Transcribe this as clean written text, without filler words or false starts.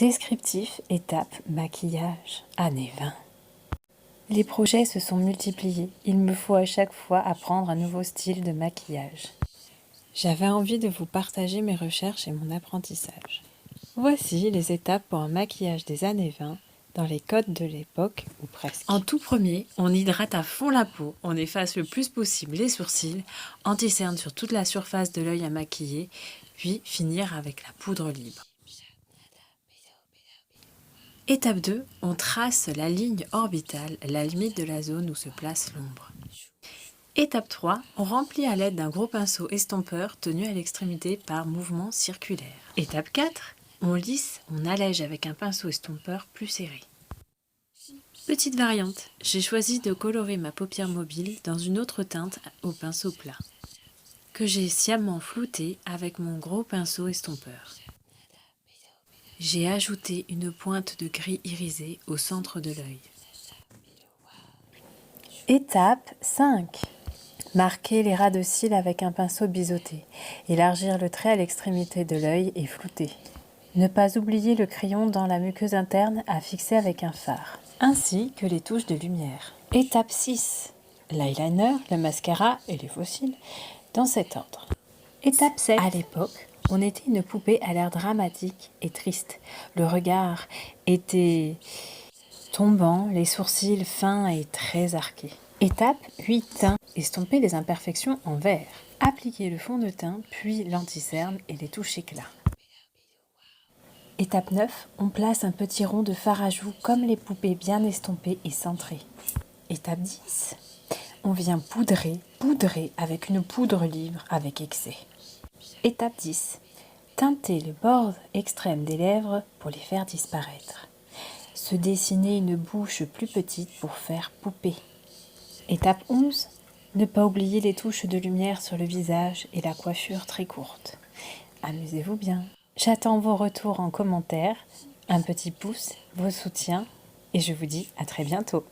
Descriptif, étape, maquillage, année 20. Les projets se sont multipliés. Il me faut à chaque fois apprendre un nouveau style de maquillage. J'avais envie de vous partager mes recherches et mon apprentissage. Voici les étapes pour un maquillage des années 20 dans les codes de l'époque ou presque. En tout premier, on hydrate à fond la peau, on efface le plus possible les sourcils, anti-cerne sur toute la surface de l'œil à maquiller, puis finir avec la poudre libre. Étape 2, on trace la ligne orbitale, la limite de la zone où se place l'ombre. Étape 3, on remplit à l'aide d'un gros pinceau estompeur tenu à l'extrémité par mouvement circulaire. Étape 4, on lisse, on allège avec un pinceau estompeur plus serré. Petite variante, j'ai choisi de colorer ma paupière mobile dans une autre teinte au pinceau plat, que j'ai sciemment flouté avec mon gros pinceau estompeur. J'ai ajouté une pointe de gris irisé au centre de l'œil. Étape 5. Marquer les ras de cils avec un pinceau biseauté. Élargir le trait à l'extrémité de l'œil et flouter. Ne pas oublier le crayon dans la muqueuse interne à fixer avec un fard, ainsi que les touches de lumière. Étape 6. L'eyeliner, le mascara et les faux cils, dans cet ordre. Étape 7. À l'époque, on était une poupée à l'air dramatique et triste. Le regard était tombant, les sourcils fins et très arqués. Étape 8. Estomper les imperfections en vert. Appliquer le fond de teint, puis l'anti-cerne et les touches éclat. Étape 9. On place un petit rond de fard à joues comme les poupées bien estompées et centrées. Étape 10. On vient poudrer avec une poudre libre avec excès. Étape 10. Teinter le bord extrême des lèvres pour les faire disparaître. Se dessiner une bouche plus petite pour faire poupée. Étape 11. Ne pas oublier les touches de lumière sur le visage et la coiffure très courte. Amusez-vous bien. J'attends vos retours en commentaire, un petit pouce, vos soutiens et je vous dis à très bientôt.